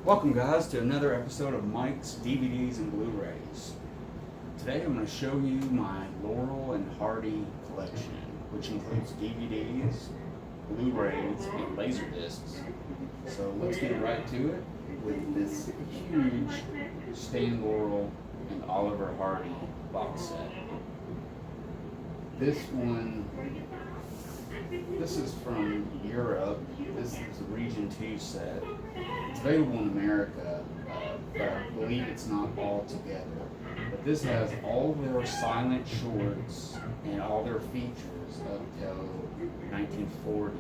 Welcome guys to another episode of Mike's DVDs and Blu-rays. Today I'm going to show you my Laurel and Hardy collection, which includes DVDs, Blu-rays, and Laserdiscs. So let's get right to it with this huge Stan Laurel and Oliver Hardy box set. This is from Europe. This is a Region 2 set. It's available in America, but I believe it's not all together. But this has all their silent shorts and all their features up till 1940.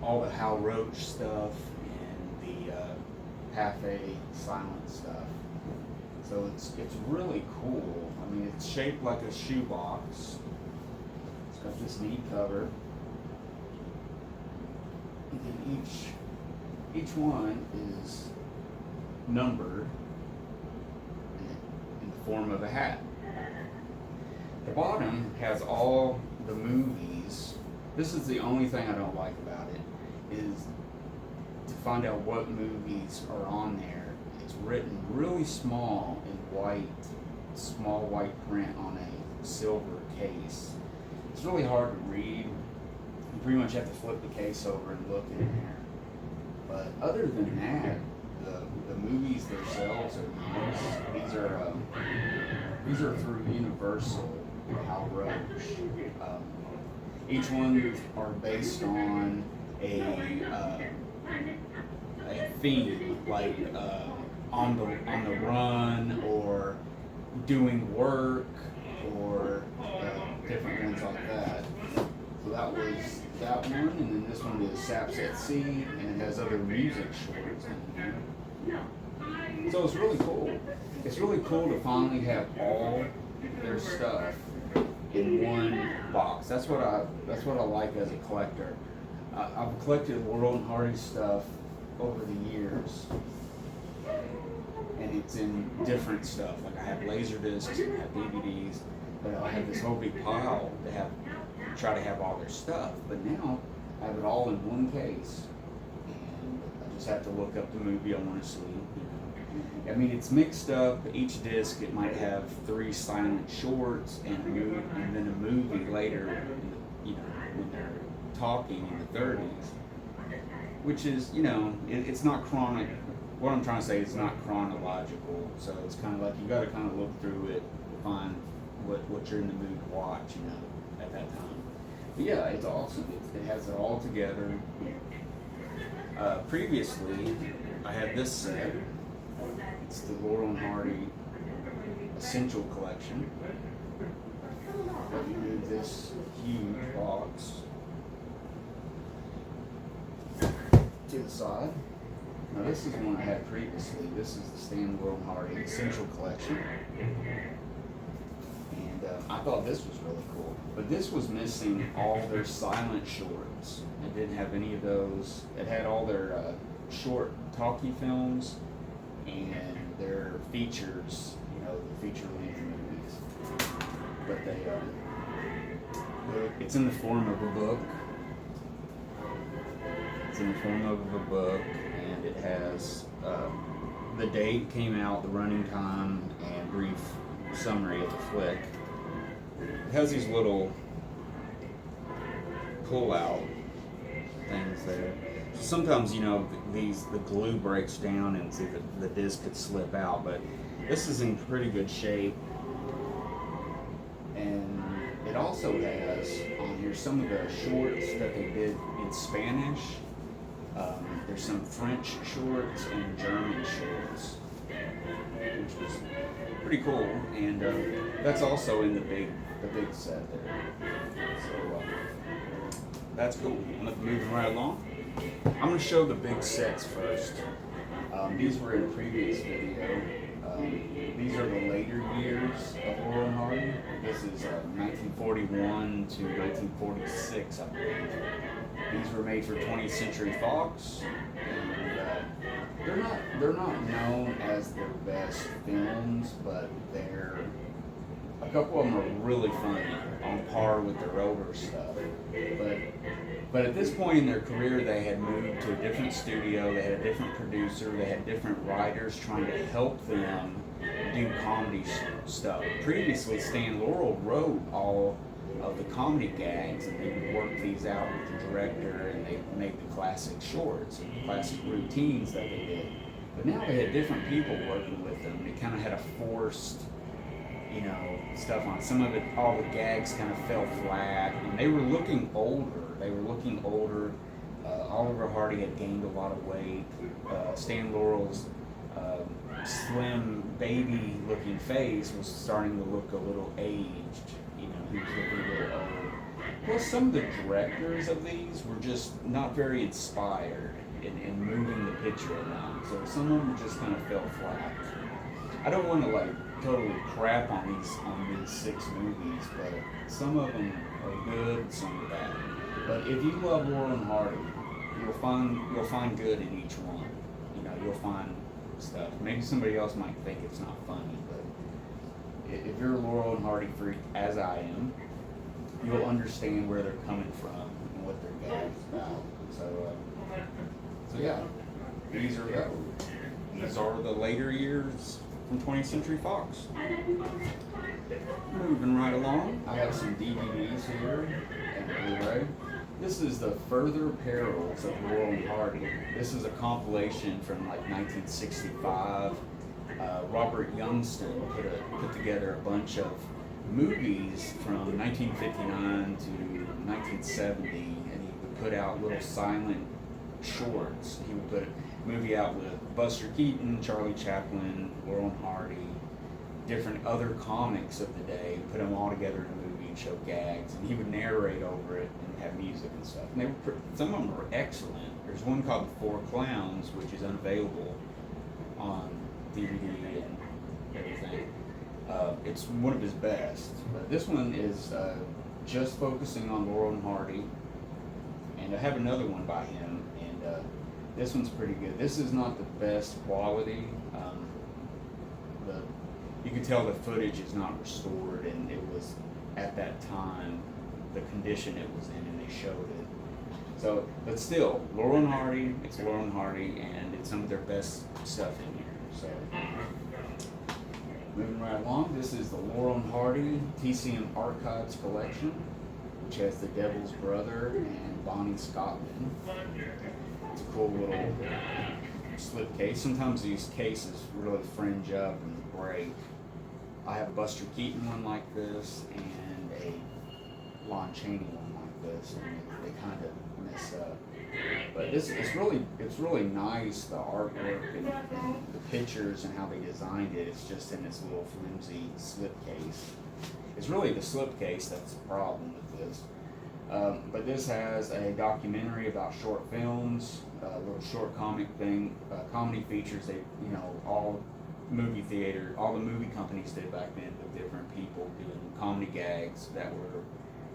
All the Hal Roach stuff and the Cafe silent stuff. So it's really cool. I mean, it's shaped like a shoebox. It's got this neat cover. And then each one is numbered in the form of a hat. The bottom has all the movies. This is the only thing I don't like about it, is to find out what movies are on there. It's written really small in small white print on a silver case. It's really hard to read. You pretty much have to flip the case over and look in there. But other than that, the movies themselves are nice. These are through Universal, Hal Roach. Each one are based on a theme, like on the run, or doing work, or different ones like that. So that was that one, and then this one is Saps at Sea, and it has other music shorts in here. So it's really cool. It's really cool to finally have all their stuff in one box. That's what I like as a collector. I've collected Laurel and Hardy stuff over the years, and it's in different stuff. Like I have Laserdiscs, I have DVDs, but I have this whole big pile to try to have all their stuff. But now I have it all in one case, and I just have to look up the movie I want to see. I mean, it's mixed up. Each disc, it might have 3 silent shorts and then a movie later, when they're talking in the 30s, which is, it's not chronic. What I'm trying to say is not chronological. So it's kind of like you got to kind of look through it to find what you're in the mood to watch, at that time. But yeah, it's awesome. It has it all together. Previously, I had this set. It's the Laurel and Hardy Essential Collection. Let me move this huge box to the side. Now this is one I had previously. This is the Stan Laurel and Hardy Essential Collection. And I thought this was really cool. But this was missing all their silent shorts. It didn't have any of those. It had all their short talkie films and their features, the feature-length movies. But it's in the form of a book. It's in the form of a book, and it has the date came out, the running time, and brief summary of the flick. It has these little pull-out things there. Sometimes, the glue breaks down and the disc could slip out, but this is in pretty good shape. And it also has on here some of the shorts that they did in Spanish. There's some French shorts and German shorts, which was pretty cool. And that's also in the big set there. So that's cool. Moving right along. I'm going to show the big sets first. These were in a previous video. These are the later years of Laurel and Hardy. This is 1941 to 1946, I believe. These were made for 20th Century Fox. And, they're not known as their best films, but a couple of them are really funny, on par with their older stuff. But But at this point in their career, they had moved to a different studio, they had a different producer, they had different writers trying to help them do comedy stuff. Previously, Stan Laurel wrote all of the comedy gags, and they would work these out with the director, and they made the classic shorts and classic routines that they did. But now they had different people working with them. They kind of had a forced, stuff on some of it. All the gags kind of fell flat, and they were looking older. Oliver Hardy had gained a lot of weight. Stan Laurel's slim, baby-looking face was starting to look a little aged. He was looking a little old. Plus, some of the directors of these were just not very inspired in moving the picture around. So some of them just kind of fell flat. I don't want to totally crap on these 6 movies, but some of them are good, some are bad. But if you love Laurel and Hardy, you'll find good in each one. You'll find stuff. Maybe somebody else might think it's not funny, but if you're a Laurel and Hardy freak, as I am, you'll understand where they're coming from and what their gags about. So yeah, these are the later years from 20th Century Fox. Moving right along, I have some DVDs here and Blu-ray. This is the Further Perils of Laurel and Hardy. This is a compilation from 1965. Robert Youngston put together a bunch of movies from 1959 to 1970, and he would put out little silent shorts. He would put a movie out with Buster Keaton, Charlie Chaplin, Laurel and Hardy, different other comics of the day, put them all together in a movie and show gags, and he would narrate over it and have music and stuff. And some of them were excellent. There's one called The Four Clowns, which is unavailable on DVD and everything. It's one of his best. But this one is just focusing on Laurel and Hardy, and I have another one by him, and this one's pretty good. This is not the best quality. You can tell the footage is not restored, and it was at that time the condition it was in, and they showed it. So, but still, Laurel and Hardy. It's Laurel and Hardy, and it's some of their best stuff in here. So, moving right along, this is the Laurel and Hardy TCM Archives collection, which has The Devil's Brother and Bonnie Scotland. It's a cool little slip case. Sometimes these cases really fringe up and break. I have a Buster Keaton one like this and a Lon Chaney one like this, and they kind of mess up. But it's really nice, the artwork and the pictures and how they designed it. It's just in this little flimsy slip case. It's really the slip case that's the problem with this. But this has a documentary about short films, a little short comic thing, comedy features. All the movie companies did back then with different people doing comedy gags that were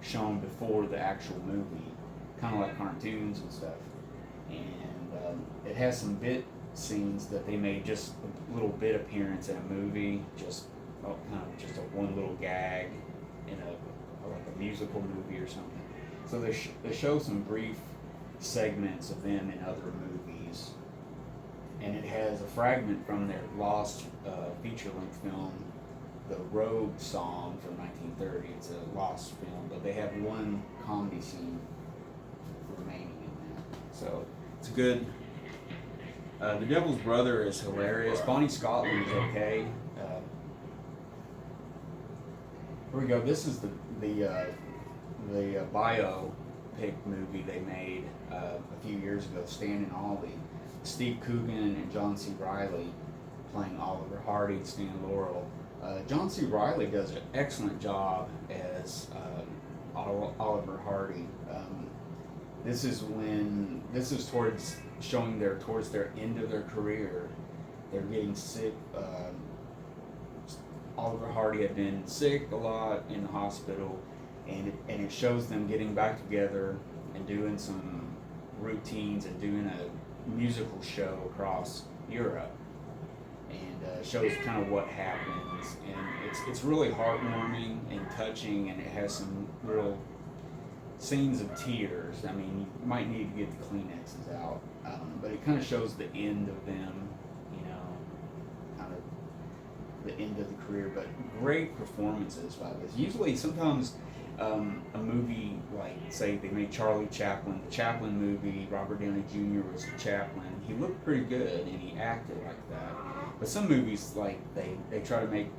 shown before the actual movie, kind of like cartoons and stuff. And it has some bit scenes that they made just a little bit appearance in a movie, just a one little gag in a musical movie or something. So they show some brief segments of them in other movies, and it has a fragment from their lost feature-length film, The Rogue Song from 1930. It's a lost film, but they have one comedy scene remaining in that. So it's good. The Devil's Brother is hilarious. Bonnie Scotland is okay. Here we go. This is the biopic movie they made a few years ago, Stan and Ollie. Steve Coogan and John C. Reilly playing Oliver Hardy and Stan Laurel. John C. Reilly does an excellent job as Oliver Hardy. This is towards their end of their career. They're getting sick. Oliver Hardy had been sick a lot in the hospital, and it shows them getting back together and doing some routines and doing a musical show across Europe, and shows kind of what happens, and it's really heartwarming and touching, and it has some real scenes of tears. I mean, you might need to get the Kleenexes out, but it kind of shows the end of them, you know, kind of the end of the career. But great performances by this. Usually, sometimes a movie like, say, they made Charlie Chaplin, the Chaplin movie. Robert Downey Jr. was the Chaplin. He looked pretty good and he acted like that. But some movies, like they try to make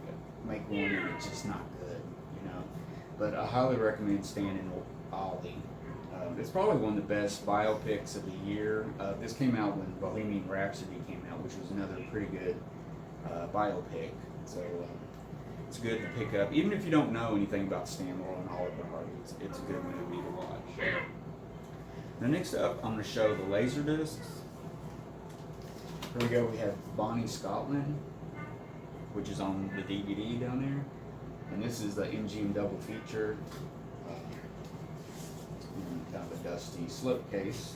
one and it's just not good, you know. But I highly recommend Stan Ollie. It's probably one of the best biopics of the year. This came out when Bohemian Rhapsody came out, which was another pretty good biopic. So it's good to pick up, even if you don't know anything about Stan Laurel and Oliver Hardy. It's a good movie to watch. Now next up, I'm going to show the Laserdiscs. Here we go. We have Bonnie Scotland, which is on the DVD down there, and this is the MGM double feature. Kind of a dusty slipcase.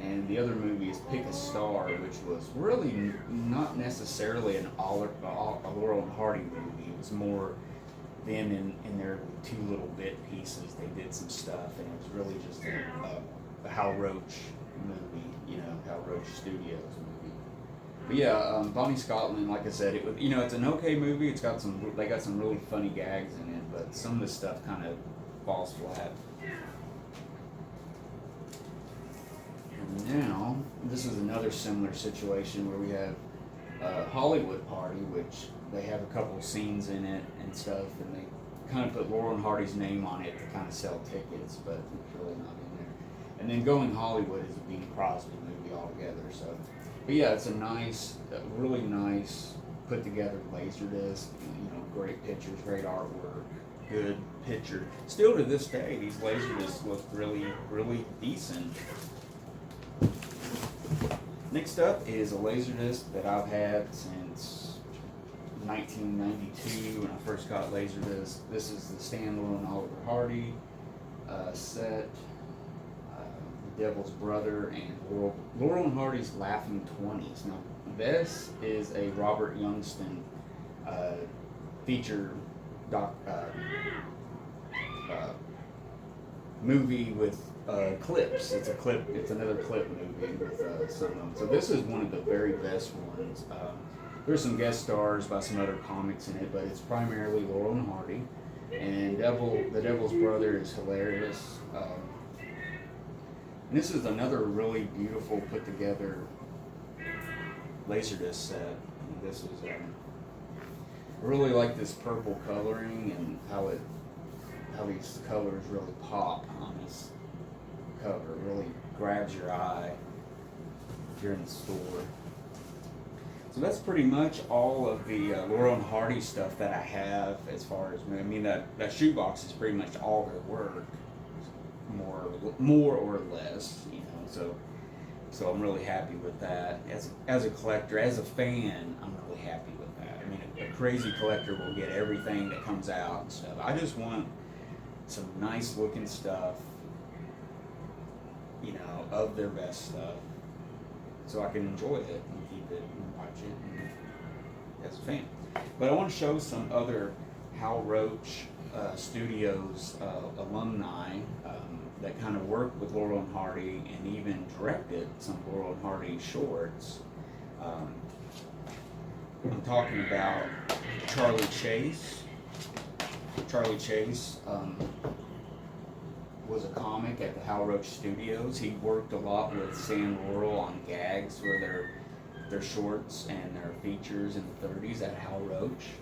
And the other movie is Pick a Star, which was really not necessarily a Laurel and Hardy movie. It was more them in their two little bit pieces. They did some stuff, and it was really just a Hal Roach movie, you know, Hal Roach Studios movie. But yeah, Bonnie Scotland, like I said, it was, you know, it's an okay movie. They got some really funny gags in it, but some of the stuff kind of falls flat. Now, this is another similar situation where we have Hollywood Party, which they have a couple of scenes in it and stuff, and they kind of put Laurel and Hardy's name on it to kind of sell tickets, but it's really not in there. And then Going Hollywood is a Bing Crosby movie altogether. So, but yeah, it's a nice, really nice put together Laserdisc. You know, great pictures, great artwork, good picture. Still to this day, these Laserdiscs look really, really decent. Next up is a Laserdisc that I've had since 1992 when I first got Laserdisc. This is the Stan Laurel and Oliver Hardy set, The Devil's Brother, and Laurel and Hardy's Laughing 20s. Now, this is a Robert Youngston feature movie with clips. It's another clip movie with some of them. So this is one of the very best ones. There's some guest stars by some other comics in it, but it's primarily Laurel and Hardy. And The Devil's Brother is hilarious. And this is another really beautiful put together Laserdisc set. This is I really like this purple coloring and how these colors really pop on this cover. It really grabs your eye if you're in the store. So that's pretty much all of the Laurel and Hardy stuff that I have. As far as, I mean, that shoebox is pretty much all their work, more or less, you know. So I'm really happy with that. As a collector, as a fan, I'm really happy with that. I mean, a crazy collector will get everything that comes out and stuff. I just want some nice looking stuff, you know, of their best stuff, so I can enjoy it and keep it and watch it as a fan. But I want to show some other Hal Roach Studios alumni that kind of worked with Laurel and Hardy and even directed some Laurel and Hardy shorts. I'm talking about Charley Chase. Charley Chase was a comic at the Hal Roach Studios. He worked a lot with Stan Laurel on gags for their shorts and their features in the 30s at Hal Roach,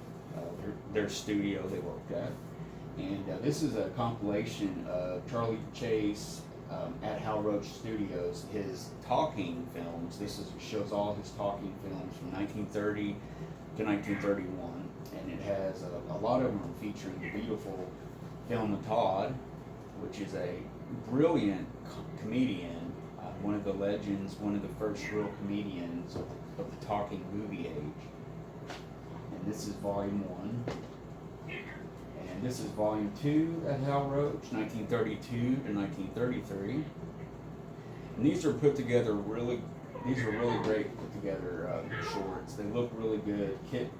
their studio they worked at. And this is a compilation of Charley Chase at Hal Roach Studios, his talking films. This shows all his talking films from 1930 to 1931. And it has a lot of them featuring the beautiful Thelma Todd, which is a brilliant comedian, one of the legends, one of the first real comedians of the talking movie age. And this is volume 1. And this is volume 2 at Hal Roach, 1932 to 1933. And these are put together these are really great put together shorts. They look really good. Kit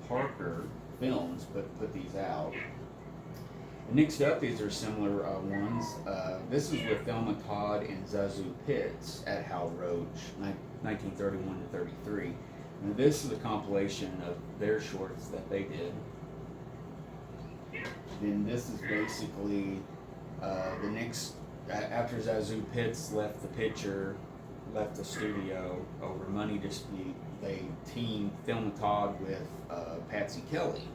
Parker Films put these out. Next up, these are similar ones. This is with Thelma Todd and Zazu Pitts at Hal Roach, 1931 to 33. And this is a compilation of their shorts that they did. Then this is basically the next, after Zazu Pitts left the picture, left the studio over money dispute, they teamed Thelma Todd with Patsy Kelly.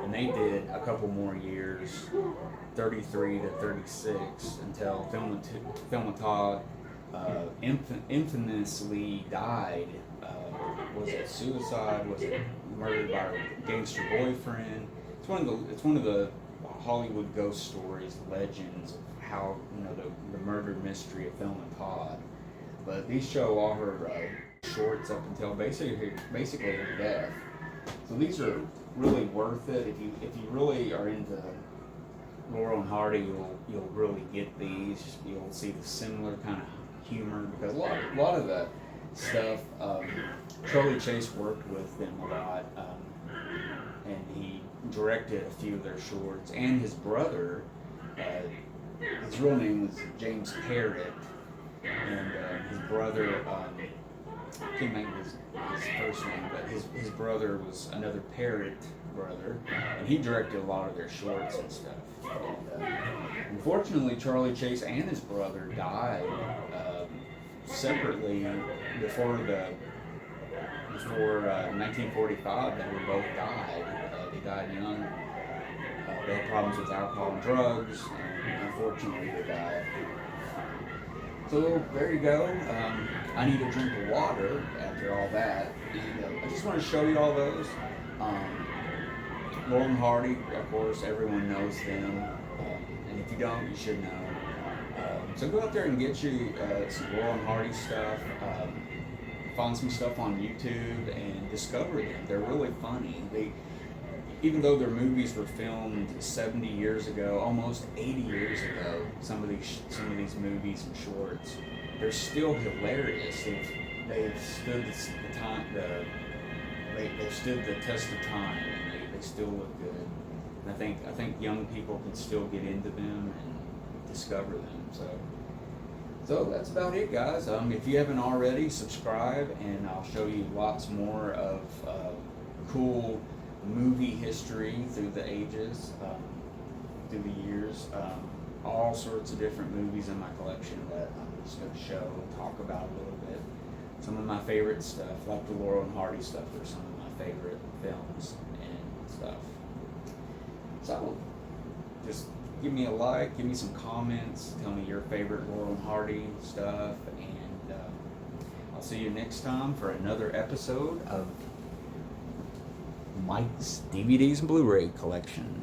And they did a couple more years, 33 to 36, until Thelma Todd infamously died. Was it suicide? Was it murdered by her gangster boyfriend? It's one of the Hollywood ghost stories, legends of how, you know, the murder mystery of Thelma Todd. But these show all her shorts up until basically her death. So these are really worth it. If you really are into Laurel and Hardy, you'll really get these. You'll see the similar kind of humor, because a lot of the stuff, Charley Chase worked with them a lot, and he directed a few of their shorts. And his brother, his real name was James Parrott, and his brother, I can't remember his first name, but his brother was another Parrott brother, and he directed a lot of their shorts and stuff. And, unfortunately, Charley Chase and his brother died separately before 1945. They were both died. They died young. They had problems with alcohol and drugs, and unfortunately they died. So there you go. I need a drink of water after all that. And, I just want to show you all those. Laurel and Hardy, of course, everyone knows them. And if you don't, you should know. So go out there and get you some Laurel and Hardy stuff. Find some stuff on YouTube and discover them. They're really funny. Even though their movies were filmed 70 years ago, almost 80 years ago, some of these movies and shorts, they're still hilarious. They've stood the time. They've stood the test of time, and they still look good. And I think young people can still get into them and discover them. So that's about it, guys. If you haven't already, subscribe, and I'll show you lots more of cool movie history through the ages, through the years. All sorts of different movies in my collection that I'm just going to show and talk about a little bit. Some of my favorite stuff, like the Laurel and Hardy stuff, are some of my favorite films and stuff. So just give me a like, give me some comments, tell me your favorite Laurel and Hardy stuff, and I'll see you next time for another episode of Mike's DVDs and Blu-ray collection.